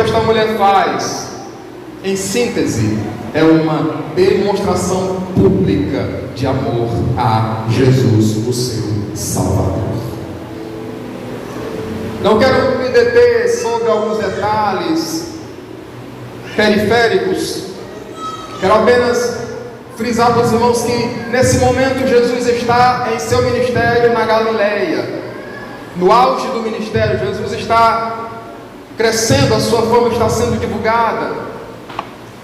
esta mulher faz, em síntese, é uma demonstração pública de amor a Jesus, o seu Salvador. Não quero me deter sobre alguns detalhes periféricos. Quero apenas frisar para os irmãos que nesse momento Jesus está em seu ministério na Galileia. No auge do ministério, Jesus está crescendo, a sua fama está sendo divulgada.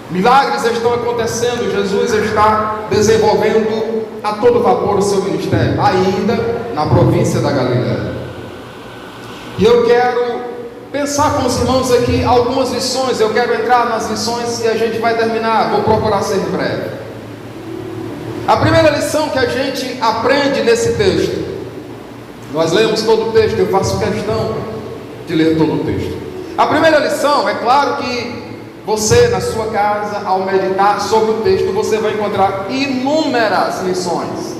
Milagres estão acontecendo, Jesus está desenvolvendo a todo vapor o seu ministério, ainda na província da Galileia. E eu quero pensar com os irmãos aqui algumas lições. Eu quero entrar nas lições e a gente vai terminar. Vou procurar ser breve. A primeira lição que a gente aprende nesse texto, nós lemos todo o texto, eu faço questão de ler todo o texto. A primeira lição, é claro que você na sua casa, ao meditar sobre o texto, você vai encontrar inúmeras lições.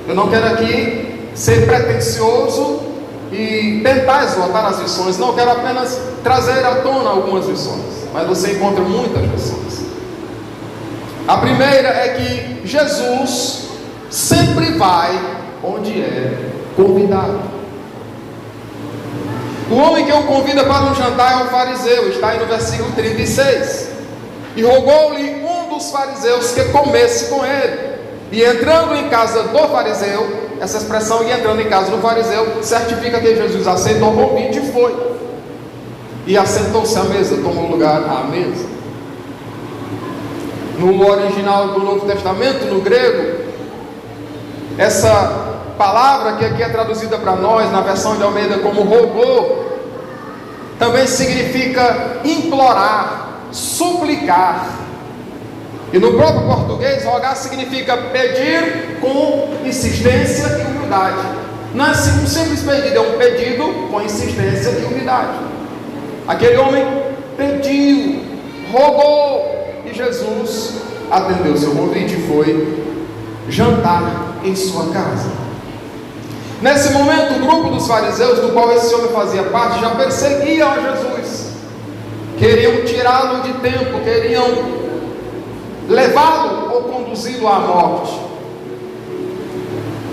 Eu não quero aqui ser pretensioso e tentar esgotar as lições, não, quero apenas trazer à tona algumas lições, mas você encontra muitas lições. A primeira é que Jesus sempre vai onde é convidado. O homem que o convida para um jantar é o fariseu, está aí no versículo 36. E rogou-lhe um dos fariseus que comesse com ele. E entrando em casa do fariseu, essa expressão, e entrando em casa do fariseu, certifica que Jesus aceitou o convite e foi. E assentou-se à mesa, tomou lugar à mesa. No original do Novo Testamento, no grego, essa palavra que aqui é traduzida para nós, na versão de Almeida, como rogou, também significa implorar, suplicar. E no próprio português, rogar significa pedir com insistência e humildade. Não é um simples pedido, é um pedido com insistência e humildade. Aquele homem pediu, rogou, e Jesus atendeu seu convite e foi jantar em sua casa. Nesse momento, o grupo dos fariseus, do qual esse homem fazia parte, já perseguiam a Jesus. Queriam tirá-lo de tempo, queriam levá-lo ou conduzi-lo à morte.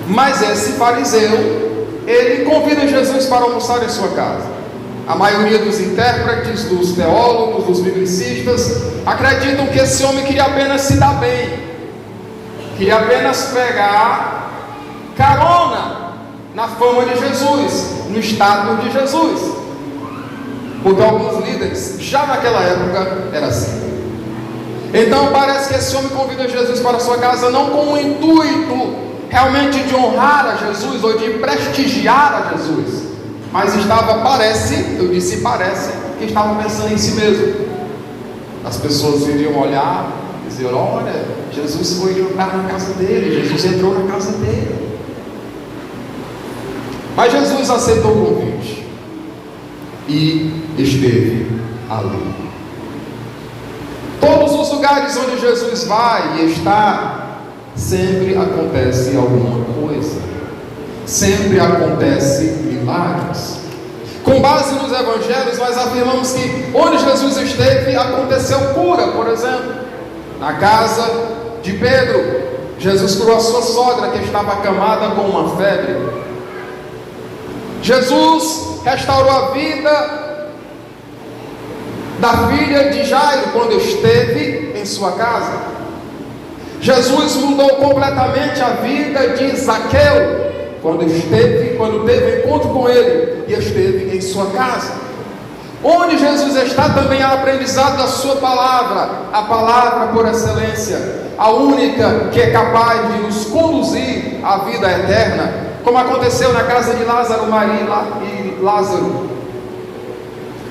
Mas esse fariseu, ele convida Jesus para almoçar em sua casa. A maioria dos intérpretes, dos teólogos, dos biblicistas, acreditam que esse homem queria apenas se dar bem, queria apenas pegar carona na fama de Jesus, no status de Jesus, porque alguns líderes, já naquela época, era assim. Então parece que esse homem convida Jesus para a sua casa não com o intuito realmente de honrar a Jesus ou de prestigiar a Jesus, mas parece, que estava pensando em si mesmo. As pessoas iriam olhar e dizer: olha, Jesus foi jantar na casa dele, Jesus entrou na casa dele. Mas Jesus aceitou o convite e esteve ali. Todos os lugares onde Jesus vai e está, sempre acontece alguma coisa, sempre acontece milagres. Com base nos evangelhos, nós afirmamos que onde Jesus esteve, aconteceu cura. Por exemplo, na casa de Pedro, Jesus curou a sua sogra que estava acamada com uma febre. Jesus restaurou a vida da filha de Jairo quando esteve em sua casa. Jesus mudou completamente a vida de Zaqueu quando teve encontro com ele e esteve em sua casa. Onde Jesus está também é o aprendizado da sua palavra, a palavra por excelência, a única que é capaz de nos conduzir à vida eterna, como aconteceu na casa de Lázaro, Maria e Lázaro.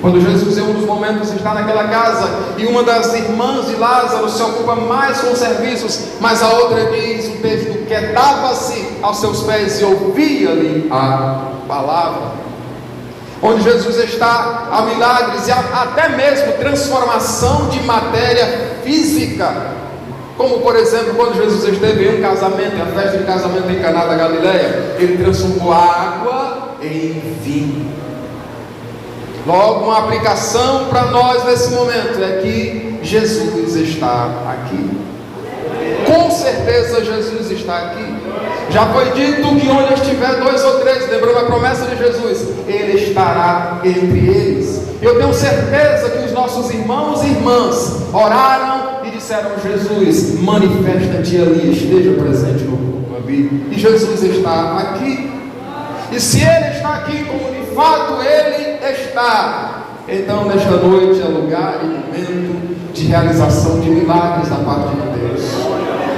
Quando Jesus, em um dos momentos, está naquela casa e uma das irmãs de Lázaro se ocupa mais com os serviços, mas a outra diz o texto que dava-se aos seus pés e ouvia-lhe a palavra. Onde Jesus está, há milagres e há até mesmo transformação de matéria física, como por exemplo quando Jesus esteve em um casamento, em a festa de casamento em Caná da Galileia, ele transformou a água em vinho. Logo, uma aplicação para nós nesse momento é que Jesus está aqui. Com certeza Jesus está aqui. Já foi dito que onde estiver 2 ou 3, lembrando a promessa de Jesus, Ele estará entre eles. Eu tenho certeza que os nossos irmãos e irmãs oraram e disseram: Jesus, manifesta-te ali, esteja presente no culto. E Jesus está aqui. E se Ele está aqui, como de fato Ele está, então nesta noite é lugar e momento de realização de milagres da parte de Deus.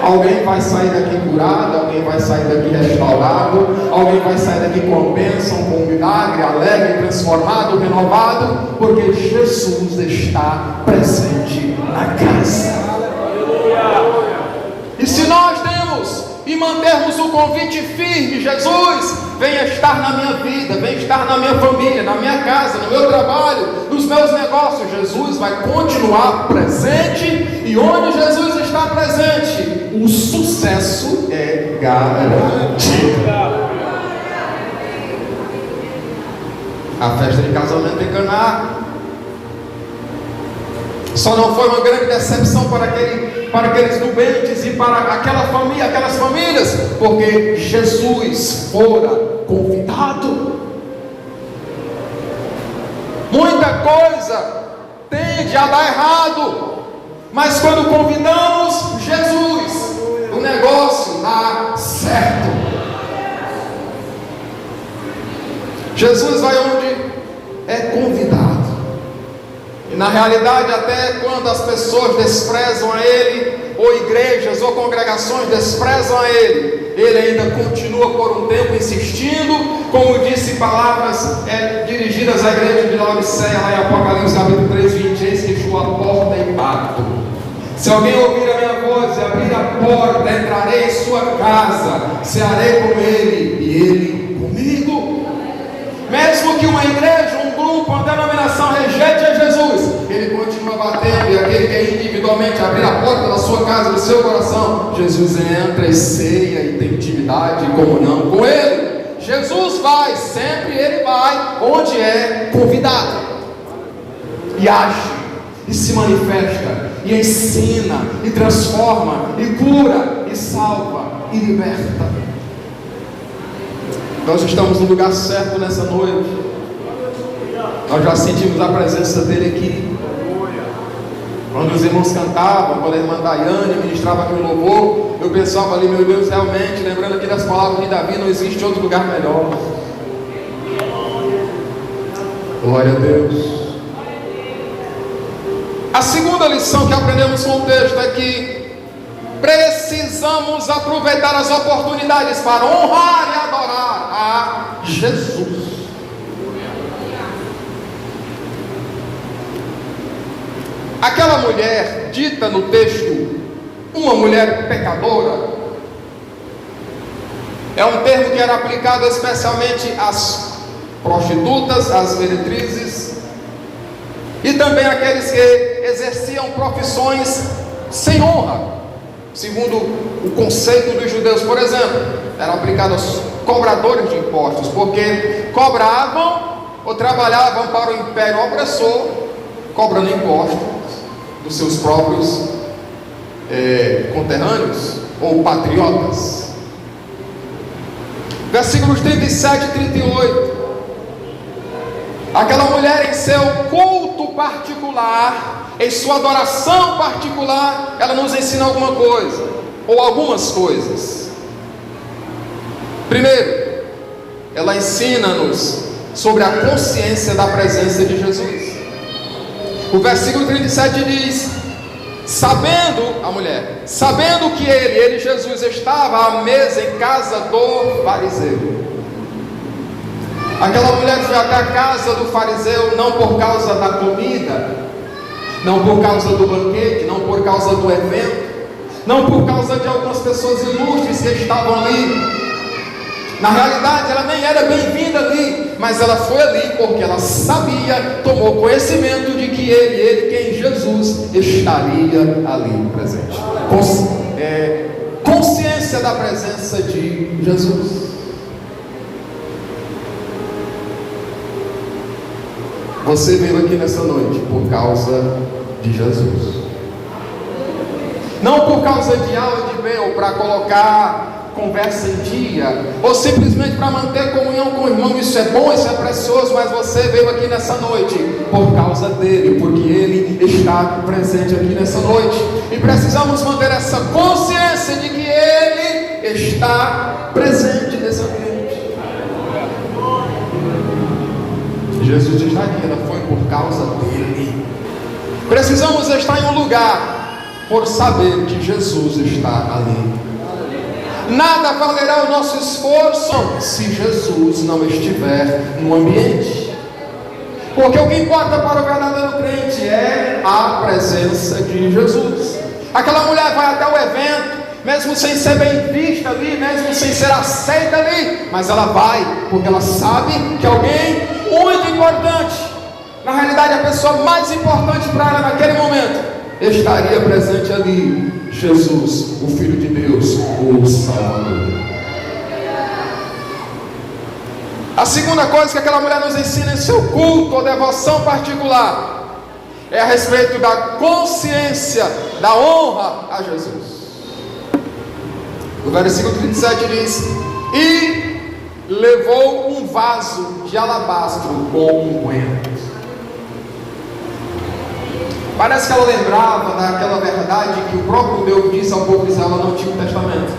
Alguém vai sair daqui curado, alguém vai sair daqui restaurado, alguém vai sair daqui com bênção, com milagre, alegre, transformado, renovado, porque Jesus está presente na casa. E se nós temos e mantermos o convite firme: Jesus, venha estar na minha vida, venha estar na minha família, na minha casa, no meu trabalho, nos meus negócios, Jesus vai continuar presente, e onde Jesus está presente, o sucesso é garantido. A festa de casamento em Caná só não foi uma grande decepção para aqueles nubentes e para aquelas famílias, porque Jesus fora convidado. Muita coisa tende a dar errado, mas quando convidamos Jesus, o negócio dá certo. Jesus vai onde é convidado. E na realidade, até quando as pessoas desprezam a Ele, ou igrejas ou congregações desprezam a Ele, Ele ainda continua por um tempo insistindo, como disse palavras dirigidas à igreja de Laodiceia, lá em Apocalipse capítulo 3, 20: eis que estou à porta e bato. Se alguém ouvir a minha voz e abrir a porta, entrarei em sua casa, cearei com ele e ele comigo. Mesmo que uma igreja, um grupo, uma denominação rejeite a Jesus, Ele continua batendo, e aquele que individualmente abrir a porta da sua casa, do seu coração, Jesus entra e ceia e tem intimidade e comunhão com Ele. Jesus vai, sempre Ele vai onde é convidado, e age, e se manifesta, e ensina, e transforma, e cura, e salva, e liberta. Nós estamos no lugar certo nessa noite. Nós já sentimos a presença dele aqui. Quando os irmãos cantavam, quando a irmã Daiane ministrava aqui no louvor, eu pensava ali: meu Deus, realmente, lembrando aqui das palavras de Davi, não existe outro lugar melhor. Glória a Deus. A segunda lição que aprendemos com o texto é que precisamos aproveitar as oportunidades para honrar e adorar a Jesus. Aquela mulher dita no texto, uma mulher pecadora, é um termo que era aplicado especialmente às prostitutas, às meretrizes, e também àqueles que exerciam profissões sem honra, segundo o conceito dos judeus. Por exemplo, eram aplicados aos cobradores de impostos, porque cobravam ou trabalhavam para o império opressor, cobrando impostos dos seus próprios conterrâneos ou patriotas. Versículos 37 e 38. Aquela mulher, em seu culto particular, em sua adoração particular, ela nos ensina alguma coisa, ou algumas coisas. Primeiro, ela ensina-nos sobre a consciência da presença de Jesus. O versículo 37 diz: sabendo, a mulher, sabendo que ele, Jesus, estava à mesa em casa do fariseu. Aquela mulher foi até a casa do fariseu não por causa da comida, não por causa do banquete, não por causa do evento, não por causa de algumas pessoas ilustres que estavam ali. Na realidade, ela nem era bem-vinda ali, mas ela foi ali porque ela sabia, tomou conhecimento de que ele, quem Jesus, estaria ali presente. Consciência da presença de Jesus. Você veio aqui nessa noite por causa de Jesus. Não por causa de aula de bem ou para colocar conversa em dia, ou simplesmente para manter comunhão com o irmão. Isso é bom, isso é precioso, mas você veio aqui nessa noite por causa dele, porque ele está presente aqui nessa noite, e precisamos manter essa consciência de que ele está presente nesse ambiente. Jesus está aqui, ela foi por causa dele. Precisamos estar em um lugar por saber que Jesus está ali. Nada valerá o nosso esforço se Jesus não estiver no ambiente, porque o que importa para o verdadeiro crente é a presença de Jesus. Aquela mulher vai até o evento, mesmo sem ser bem vista ali, mesmo sem ser aceita ali, mas ela vai, porque ela sabe que alguém muito importante, na realidade a pessoa mais importante para ela naquele momento, estaria presente ali. Jesus, o Filho de Deus, o Salvador. A segunda coisa que aquela mulher nos ensina em seu culto ou devoção particular é a respeito da consciência, da honra a Jesus. O versículo 37 diz: e levou um vaso de alabastro com unguento. Parece que ela lembrava daquela verdade que o próprio Deus disse ao povo de Israel no Antigo Testamento: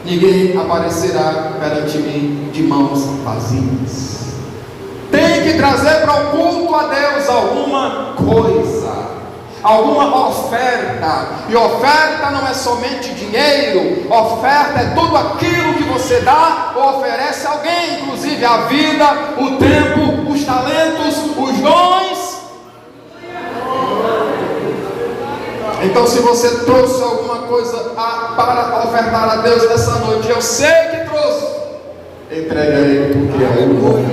ninguém aparecerá perante mim de mãos vazias. Tem que trazer para o culto a Deus alguma coisa, alguma oferta. E oferta não é somente dinheiro, oferta é tudo aquilo que você dá ou oferece a alguém, inclusive a vida, o tempo, os talentos, os dons. Então, se você trouxe alguma coisa para ofertar a Deus nessa noite, eu sei que trouxe, entregue a Ele, porque é o nome.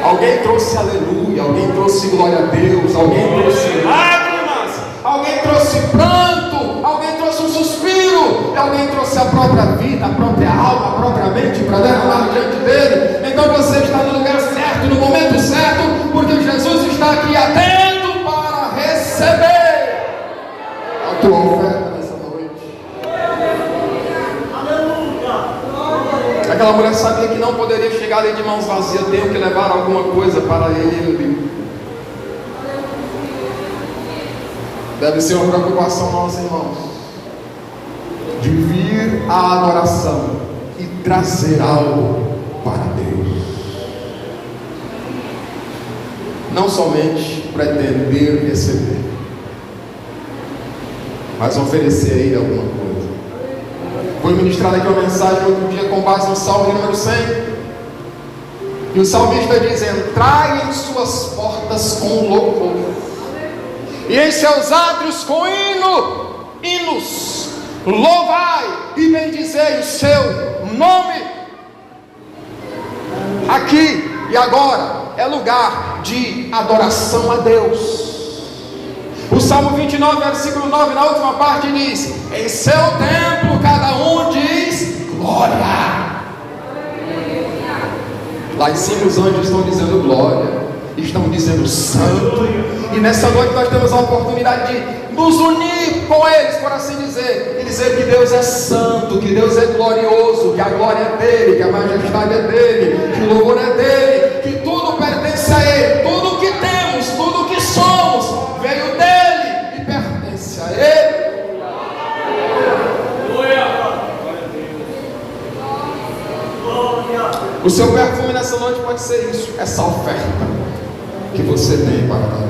Alguém trouxe aleluia, alguém trouxe glória a Deus, alguém trouxe lágrimas, alguém trouxe pranto, alguém trouxe um suspiro, alguém trouxe a própria vida, a própria alma, a própria mente para derramar diante dele. Então você está no lugar certo, no momento certo, porque Jesus está aqui atento para receber a tua oferta nessa noite. Aquela mulher sabia que não poderia chegar ali de mãos vazias, tenho que levar alguma coisa para ele. Deve ser uma preocupação nossa, irmãos, de vir à adoração e trazer algo para Deus, não somente pretender receber, mas oferecer a Ele alguma coisa. Foi ministrada aqui uma mensagem outro dia com base no Salmo número 100, e o salmista diz: entrai em suas portas com louvor, e em seus átrios com hinos, louvai e bendizei o seu nome. Aqui e agora é lugar de adoração a Deus. O Salmo 29, versículo 9, na última parte diz: em seu templo cada um diz glória. Lá em cima os anjos estão dizendo glória, estão dizendo santo. E nessa noite nós temos a oportunidade de nos unir com eles, por assim dizer, e dizer que Deus é santo, que Deus é glorioso, que a glória é dele, que a majestade é dele, que o louvor é dele, que tudo pertence a ele, tudo o que temos, tudo o que somos veio dele e pertence a ele. O seu perfume nessa noite pode ser isso, essa oferta que você tem para dar.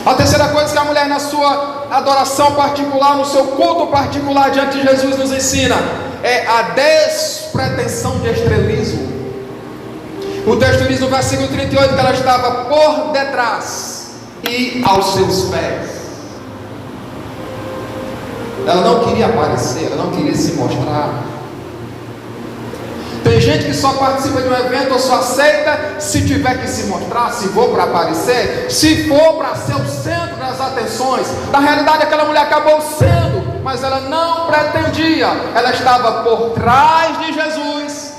A terceira coisa que a mulher na sua adoração particular, no seu culto particular diante de Jesus nos ensina, é a despretensão de estrelismo. O texto diz no versículo 38 que ela estava por detrás e aos seus pés. Ela não queria aparecer, ela não queria se mostrar. Tem gente que só participa de um evento ou só aceita se tiver que se mostrar, se for para aparecer, se for para ser o centro das atenções. Na realidade aquela mulher acabou sendo, mas ela não pretendia. Ela estava por trás de Jesus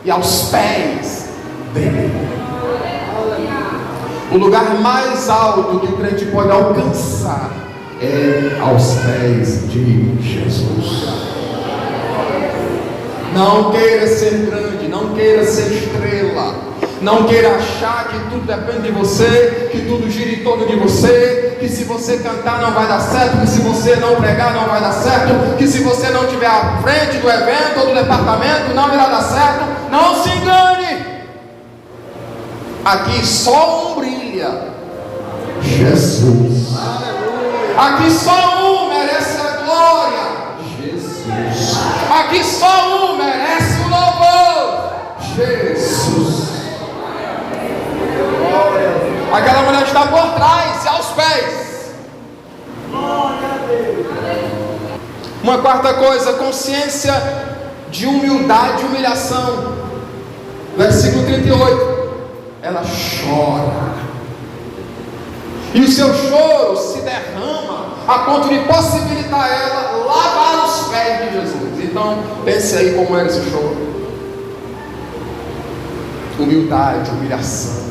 e aos pés dele. O lugar mais alto que o crente pode alcançar é aos pés de Jesus. Não queira ser grande, não queira ser estrela, não queira achar que tudo depende de você, que tudo gira em torno de você, que se você cantar não vai dar certo, que se você não pregar não vai dar certo, que se você não estiver à frente do evento ou do departamento não irá dar certo. Não se engane. Aqui só um brilha: Jesus. Aqui só um merece a glória: Jesus. Aqui só um merece o louvor: Jesus. Aquela mulher está por trás e aos pés. Uma quarta coisa, consciência de humildade e humilhação. Versículo 38. Ela chora, e o seu choro se derrama a ponto de possibilitar ela lavar os pés de Jesus. Então pense aí como era esse choro: humildade, humilhação.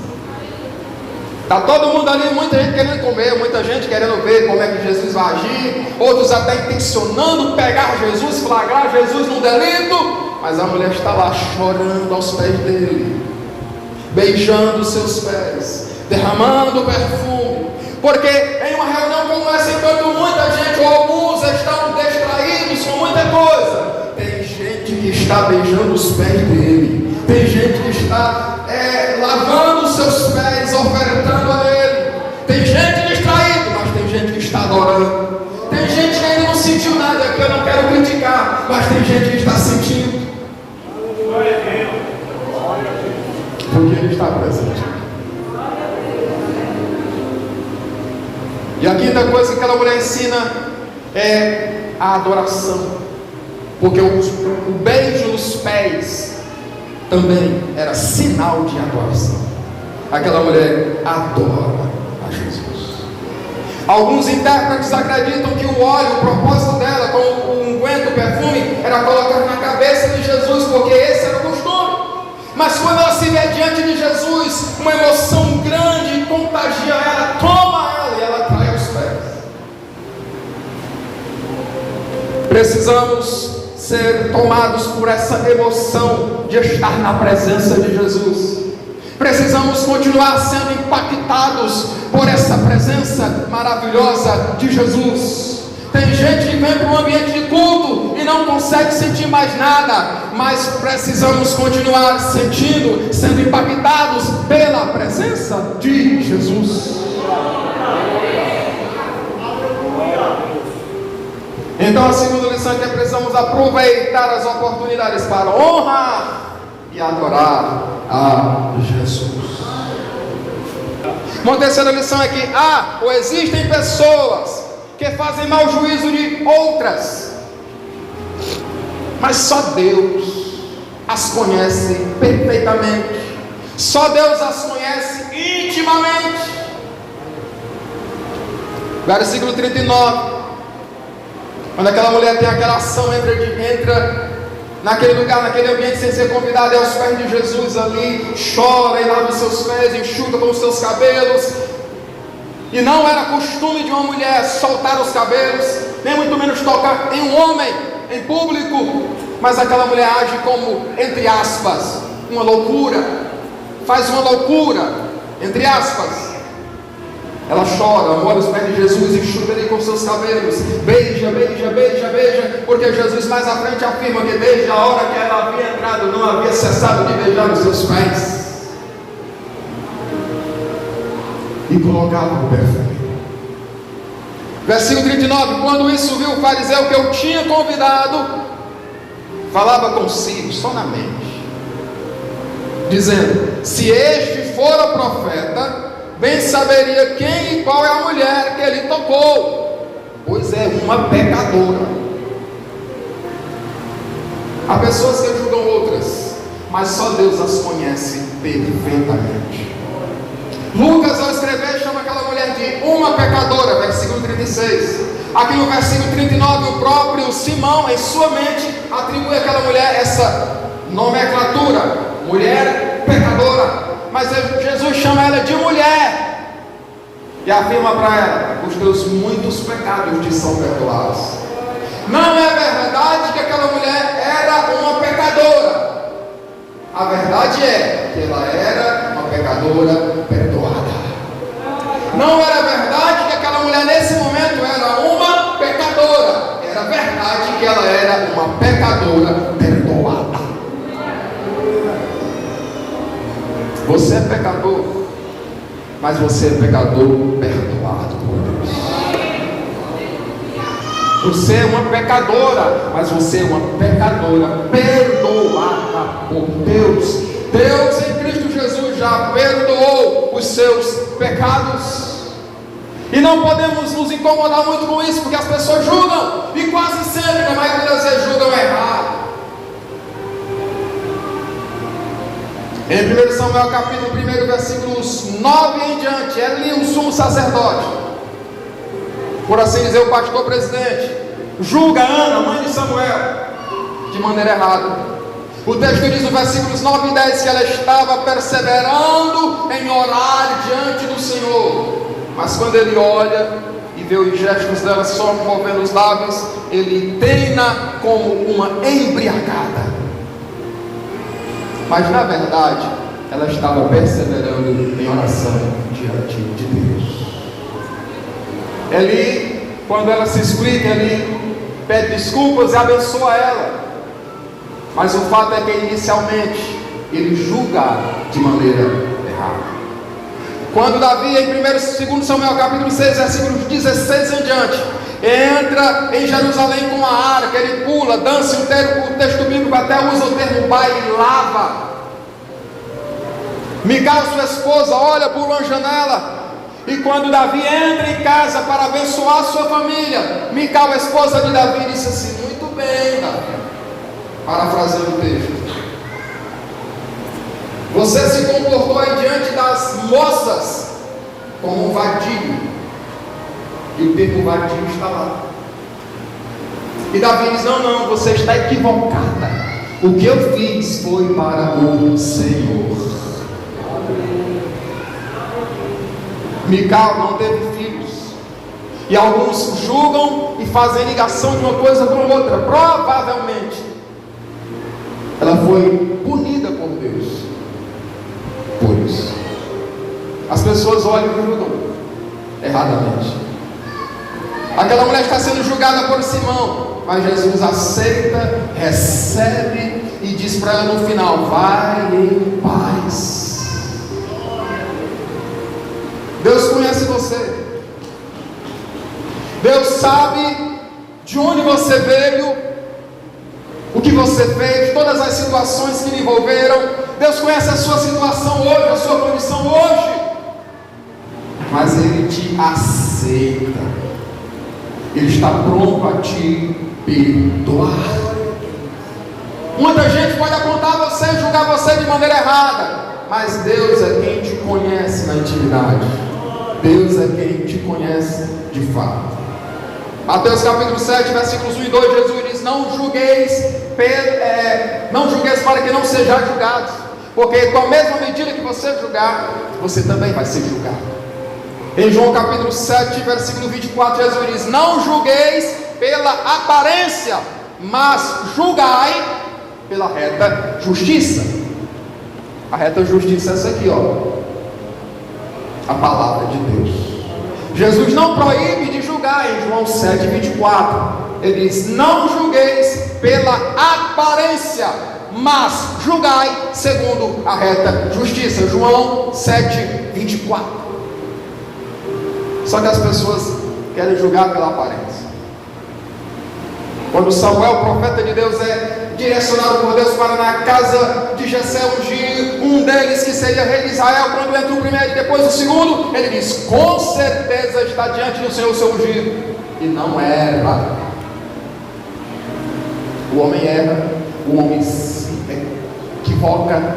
Está todo mundo ali, muita gente querendo comer, muita gente querendo ver como é que Jesus vai agir, outros até intencionando pegar Jesus, flagrar Jesus num delito, mas a mulher está lá chorando aos pés dele, beijando os seus pés, derramando perfume, porque em uma reunião como essa, enquanto muita gente ou alguns estão distraídos com muita coisa, tem gente que está beijando os pés dele, tem gente que está lavando os seus pés, ofertando a ele. Tem gente distraída, mas tem gente que está adorando. Tem gente que ainda não sentiu nada, que eu não quero criticar, mas tem gente que está sentindo, porque ele está presente. E a quinta coisa que aquela mulher ensina é a adoração, porque o beijo nos pés também era sinal de adoração. Aquela mulher adora a Jesus. Alguns intérpretes acreditam que o óleo, o propósito dela com o unguento, o perfume, era colocar na cabeça de Jesus, porque esse era o costume. Mas quando ela se vê diante de Jesus, uma emoção grande contagia ela, toma ela e ela cai aos pés. Precisamos ser tomados por essa emoção de estar na presença de Jesus. Precisamos continuar sendo impactados por essa presença maravilhosa de Jesus. Tem gente que vem para um ambiente de culto e não consegue sentir mais nada, mas precisamos continuar sentindo, sendo impactados pela presença de Jesus. Então a segunda lição é que precisamos aproveitar as oportunidades para honrar e adorar a Jesus. Uma terceira lição é que há ou existem pessoas que fazem mau juízo de outras, mas só Deus as conhece perfeitamente. Só Deus as conhece intimamente. Versículo 39. Quando aquela mulher tem aquela ação, entra naquele lugar, naquele ambiente, sem ser convidada, aos pés de Jesus ali, chora e lava os seus pés, enxuga com os seus cabelos. E não era costume de uma mulher soltar os cabelos, nem muito menos tocar em um homem, em público. Mas aquela mulher age como, entre aspas, uma loucura, faz uma loucura, entre aspas. Ela chora, molha os pés de Jesus, enxuga ele com seus cabelos, beija, porque Jesus mais à frente afirma que desde a hora que ela havia entrado, não havia cessado de beijar os seus pés. E colocava o perfume. Versículo 39. Quando isso viu o fariseu que eu tinha convidado, falava consigo, só na mente, dizendo: se este for o profeta, bem saberia quem e qual é a mulher que ele tocou, pois é uma pecadora. Há pessoas que ajudam outras, mas só Deus as conhece perfeitamente. Lucas, ao escrever, chama aquela mulher de uma pecadora, versículo 36. Aqui no versículo 39, o próprio Simão, em sua mente, atribui àquela mulher essa nomenclatura: mulher pecadora. Mas Jesus chama ela de mulher, e afirma para ela: os teus muitos pecados te são perdoados. Não é verdade que aquela mulher era uma pecadora. A verdade é que ela era uma pecadora perdoada. Não era verdade que aquela mulher nesse momento era uma pecadora. Era verdade que ela era uma pecadora perdoada. Você é pecador, mas você é pecador perdoado por Deus. Você é uma pecadora, mas você é uma pecadora perdoada por Deus. Deus em Cristo Jesus já perdoou os seus pecados. E não podemos nos incomodar muito com isso, porque as pessoas julgam, e quase sempre, na maioria das vezes, julgam errado. Em 1 Samuel capítulo 1, versículos 9 em diante, Eli, o sumo sacerdote, por assim dizer, o pastor presidente, julga Ana, mãe de Samuel, de maneira errada. O texto diz no versículos 9 e 10 que ela estava perseverando em orar diante do Senhor. Mas quando ele olha e vê os gestos dela só movendo os lábios, ele tem-na como uma embriagada. Mas na verdade, ela estava perseverando em oração diante de Deus. Ele, quando ela se explica, ele pede desculpas e abençoa ela. Mas o fato é que inicialmente ele julga de maneira errada. Quando Davi, em 2 Samuel capítulo 6, versículos 16 em diante, entra em Jerusalém com uma arca, ele pula, dança, o texto bíblico até usa o termo baile, lava. Mical, sua esposa, olha por uma janela, e quando Davi entra em casa para abençoar sua família, Mical, a esposa de Davi, disse assim: muito bem, Davi, parafraseando o texto, você se comportou aí diante das moças como um vadio. E o termo vadio está lá. E Davi diz: não, você está equivocada. O que eu fiz foi para o Senhor. Mical não teve filhos. E alguns julgam e fazem ligação de uma coisa com outra. Provavelmente ela foi punida por Deus por isso. As pessoas olham e julgam erradamente. Aquela mulher está sendo julgada por Simão, mas Jesus aceita, recebe e diz para ela no final: vai em paz. Deus conhece você. Deus sabe de onde você veio, o que você fez, todas as situações que lhe envolveram. Deus conhece a sua situação hoje, a sua condição hoje, mas Ele te aceita. Ele está pronto a te perdoar. Muita gente pode apontar você e julgar você de maneira errada, mas Deus é quem te conhece na intimidade. Deus é quem te conhece de fato. Mateus capítulo 7, versículos 1 e 2, Jesus diz: não julgueis para que não sejais julgados, porque com a mesma medida que você julgar, você também vai ser julgado. Em João capítulo 7, versículo 24, Jesus diz: não julgueis pela aparência, mas julgai pela reta justiça. A reta justiça é essa aqui, a palavra de Deus. Jesus não proíbe de julgar. Em João 7, 24, ele diz: não julgueis pela aparência, mas julgai segundo a reta justiça. João 7, 24. Só que as pessoas querem julgar pela aparência. Quando Samuel, profeta de Deus, é direcionado por Deus para na casa de Jessé ungir um deles que seria rei de Israel, quando entra o primeiro e depois o segundo, ele diz: com certeza está diante do Senhor o seu ungido. E não era. O homem erra, o homem se equivoca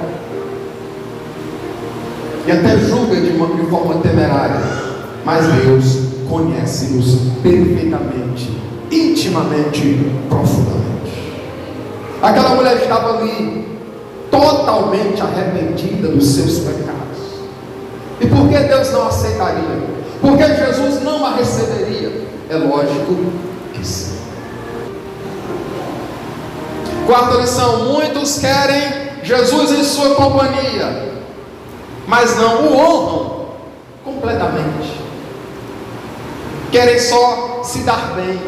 e até julga de forma temerária, mas Deus conhece-nos perfeitamente, intimamente, profundamente. Aquela mulher estava ali totalmente arrependida dos seus pecados. E por que Deus não aceitaria? Porque Jesus não a receberia? É lógico que sim. Quarta lição: muitos querem Jesus em sua companhia, mas não o honram completamente. Querem só se dar bem,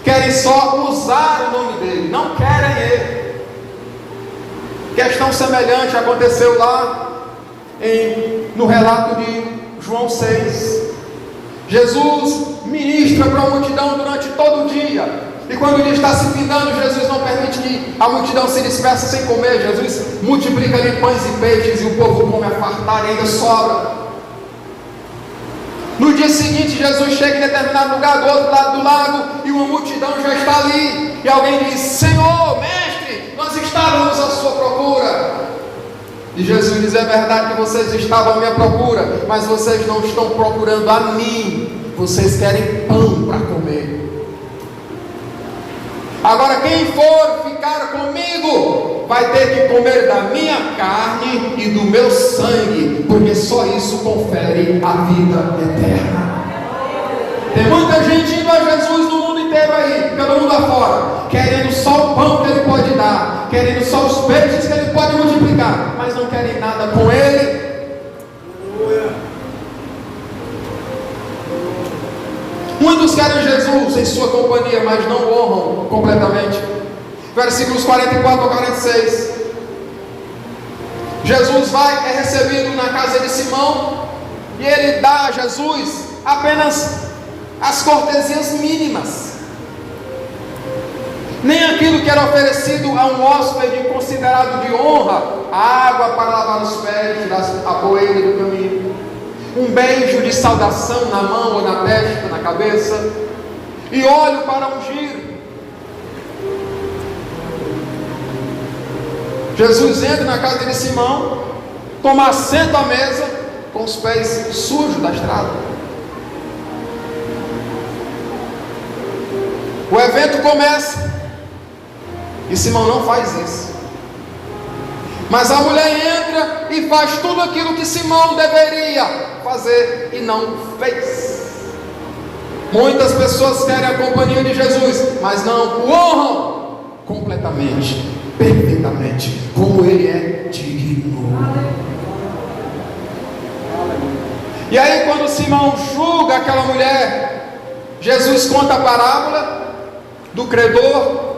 querem só usar o nome dele, não querem ele. Questão semelhante aconteceu lá no relato de João 6. Jesus ministra para a multidão durante todo o dia, e quando o dia está se findando, Jesus não permite que a multidão se disperse sem comer. Jesus multiplica ali pães e peixes, e o povo come a fartar, e ainda sobra. No dia seguinte, Jesus chega em determinado lugar do outro lado do lago, e uma multidão já está ali, e alguém diz: Senhor, mestre, nós estávamos à sua procura. E Jesus diz: é verdade que vocês estavam à minha procura, mas vocês não estão procurando a mim, vocês querem pão para comer. Agora quem for ficar comigo vai ter que comer da minha carne e do meu sangue, porque só isso confere a vida eterna. Tem muita gente indo a Jesus no mundo inteiro aí, pelo mundo afora, querendo só o pão que ele pode dar, querendo só os peixes que ele pode multiplicar, mas não querem nada com ele. Muitos querem Jesus em sua companhia, mas não o honram completamente. Versículos 44 a 46. Jesus é recebido na casa de Simão, e ele dá a Jesus apenas as cortesias mínimas. Nem aquilo que era oferecido a um hóspede considerado de honra: a água para lavar os pés, tirar a poeira do caminho, um beijo de saudação na mão ou na testa, na cabeça, e óleo para ungir. Jesus entra na casa de Simão, toma assento à mesa, com os pés sujos da estrada. O evento começa, e Simão não faz isso. Mas a mulher entra e faz tudo aquilo que Simão deveria fazer e não fez. Muitas pessoas querem a companhia de Jesus, mas não o honram completamente, perfeitamente, como ele é digno. E aí, quando Simão julga aquela mulher, Jesus conta a parábola do credor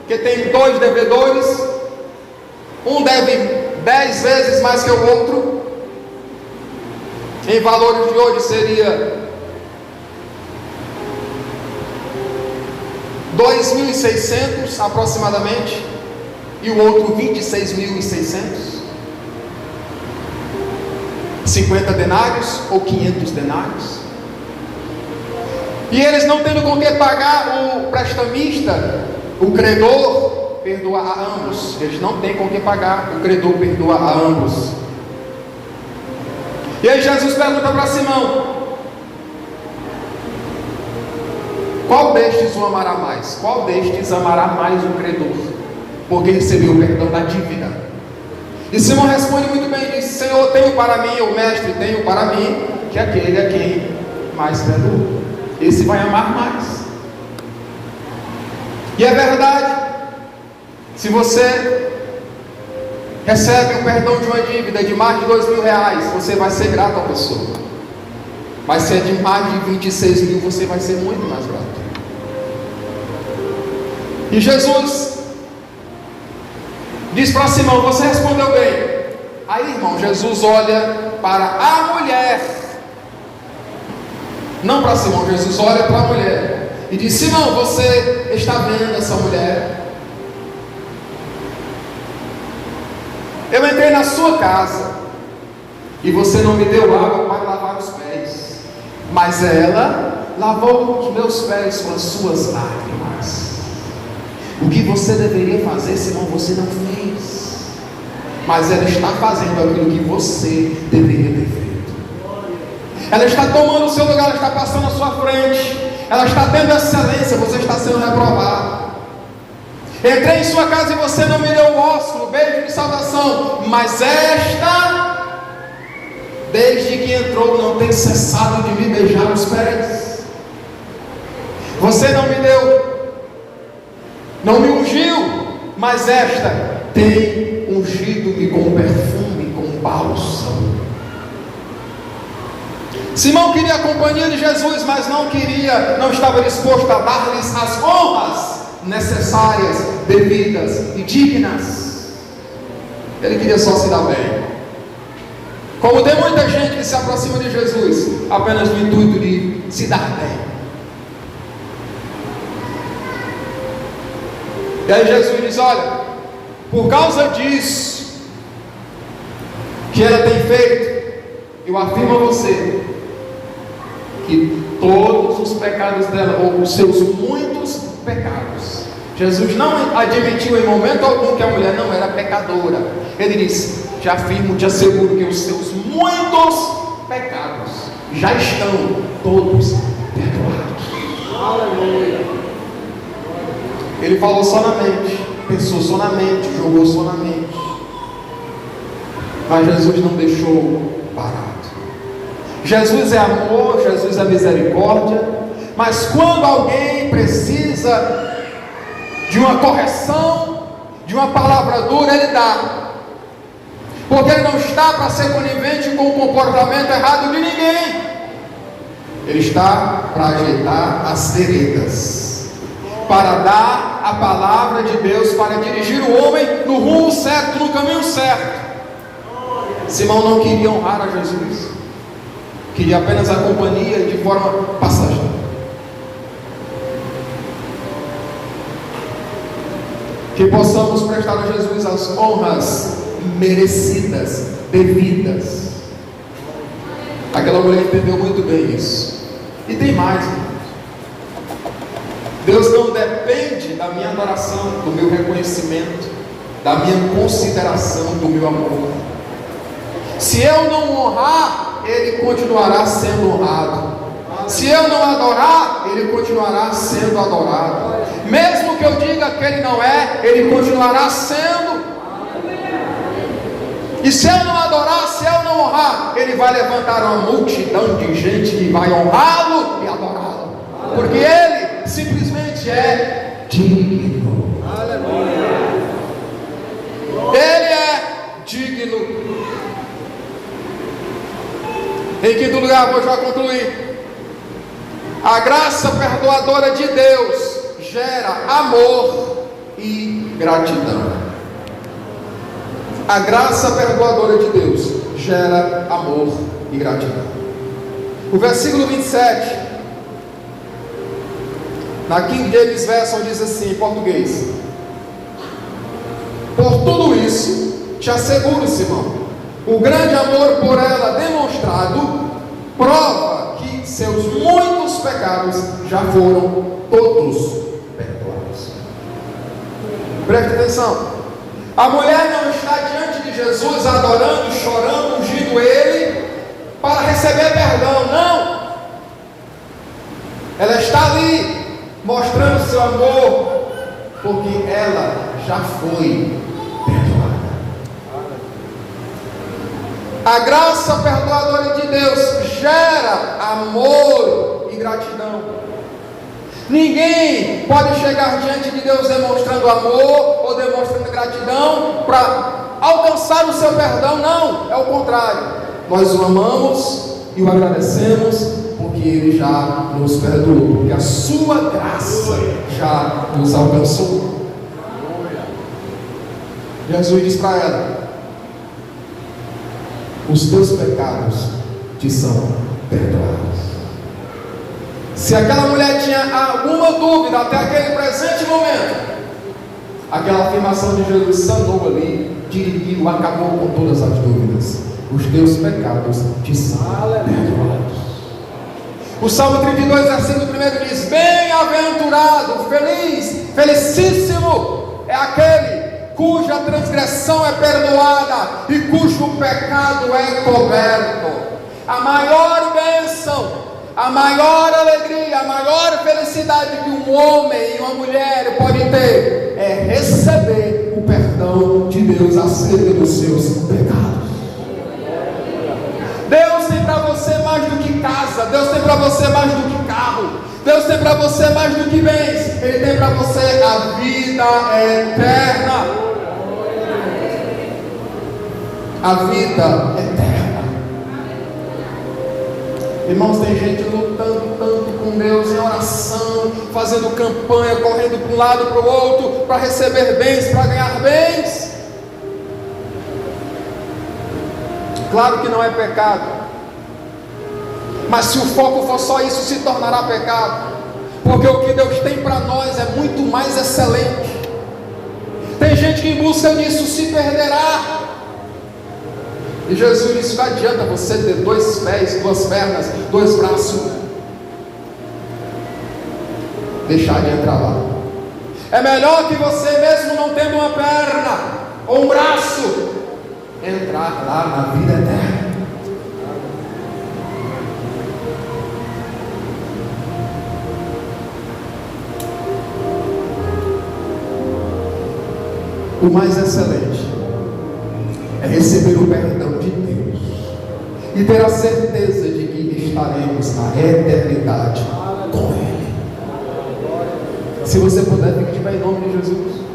que tem 2 devedores. Um deve 10 vezes mais que o outro. Em valores de hoje seria 2.600 aproximadamente, e o outro 26.600. 50 denários ou 500 denários. E eles não tendo com que pagar, o prestamista, o credor, perdoa a ambos. Eles não têm com que pagar, o credor perdoa a ambos. E aí Jesus pergunta para Simão: qual destes o amará mais? Qual destes amará mais o credor, porque recebeu o perdão da dívida? E Simão responde muito bem, diz: Senhor, tenho para mim, ou mestre, tenho para mim, que aquele a quem mais perdoa, esse vai amar mais. E é verdade. Se você recebe o perdão de uma dívida de mais de R$2.000, você vai ser grato à pessoa. Mas se é de mais de 26.000, você vai ser muito mais grato. E Jesus diz para Simão: você respondeu bem. Aí, irmão, Jesus olha para a mulher, não para Simão. Jesus olha para a mulher e diz: Simão, você está vendo essa mulher? Eu entrei na sua casa e você não me deu água para lavar os pés, mas ela lavou os meus pés com as suas lágrimas. O que você deveria fazer, Simão, você não fez, mas ela está fazendo aquilo que você deveria ter feito. Ela está tomando o seu lugar, ela está passando à sua frente, ela está tendo excelência, você está sendo reprovado. Entrei em sua casa e você não me deu o ósculo, beijo de saudação, mas esta desde que entrou, não tem cessado de me beijar os pés. Você não me deu, não me ungiu, mas esta tem ungido-me com perfume, com bálsamo. Simão queria a companhia de Jesus, mas não estava disposto a dar-lhes as honras necessárias, devidas e dignas. Ele queria só se dar bem. Como tem muita gente que se aproxima de Jesus apenas no intuito de se dar bem. E aí Jesus diz: olha, por causa disso que ela tem feito, eu afirmo a você que todos os pecados dela, ou os seus muitos pecados, Jesus não admitiu em momento algum que a mulher não era pecadora. Ele disse: te afirmo, te asseguro que os seus muitos pecados já estão todos perdoados. Aleluia. Ele falou só na mente, pensou só na mente, jogou só na mente, mas Jesus não deixou parado. Jesus é amor, Jesus é misericórdia, mas quando alguém precisa de uma correção, de uma palavra dura, Ele dá, porque Ele não está para ser conivente com o comportamento errado de ninguém. Ele está para ajeitar as veredas, para dar a palavra de Deus, para dirigir o homem no rumo certo, no caminho certo. Simão não queria honrar a Jesus, queria apenas a companhia de forma passageira. Que possamos prestar a Jesus as honras merecidas, devidas. Aquela mulher entendeu muito bem isso. E tem mais. Deus não depende da minha adoração, do meu reconhecimento, da minha consideração, do meu amor. Se eu não honrar, Ele continuará sendo honrado. Se eu não adorar, Ele continuará sendo adorado. Mesmo que eu diga que Ele não é, Ele continuará sendo. E se eu não adorar, se eu não honrar, Ele vai levantar uma multidão de gente que vai honrá-lo e adorá-lo, porque Ele simplesmente é digno. Aleluia. Ele é digno. Em quinto lugar, vou já concluir. A graça perdoadora de Deus gera amor e gratidão. A graça perdoadora de Deus gera amor e gratidão. O versículo 27, na King James Version, diz assim em português: por tudo isso, te asseguro, Simão, o grande amor por ela demonstrado prova que seus muitos pecados já foram todos perdoados. Preste atenção. A mulher não está diante de Jesus adorando, chorando, ungindo Ele para receber perdão, não. Ela está ali mostrando seu amor, porque ela já foi perdoada. A graça perdoadora de Deus gera amor e gratidão. Ninguém pode chegar diante de Deus demonstrando amor ou demonstrando gratidão para alcançar o seu perdão. Não, é o contrário. Nós o amamos e o agradecemos porque Ele já nos perdoou, porque a sua graça já nos alcançou. Jesus diz para ela: os teus pecados te são perdoados. Se aquela mulher tinha alguma dúvida até aquele presente momento, aquela afirmação de Jesus sanou ali, dirimiu, acabou com todas as dúvidas. Os teus pecados te são perdoados. O Salmo 32, versículo 1 diz: bem-aventurado, feliz, felicíssimo é aquele cuja transgressão é perdoada e cujo pecado é coberto. A maior bênção, a maior alegria, a maior felicidade que um homem e uma mulher pode ter é receber o perdão de Deus acerca dos seus pecados. Deus você mais do que casa. Deus tem para você mais do que carro. Deus tem para você mais do que bens. Ele tem para você a vida eterna. A vida eterna. Irmãos, tem gente lutando tanto com Deus em oração, fazendo campanha, correndo para um lado para o outro, para receber bens, para ganhar bens. Claro que não é pecado, mas se o foco for só isso, se tornará pecado, porque o que Deus tem para nós é muito mais excelente. Tem gente que em busca disso se perderá. E Jesus disse: não adianta você ter 2 pés, 2 pernas, 2 braços, deixar de entrar lá. É melhor que você, mesmo não tendo uma perna ou um braço, entrar lá na vida eterna. O mais excelente é receber o perdão de Deus e ter a certeza de que estaremos na eternidade com Ele. Se você puder, fique de pé em nome de Jesus.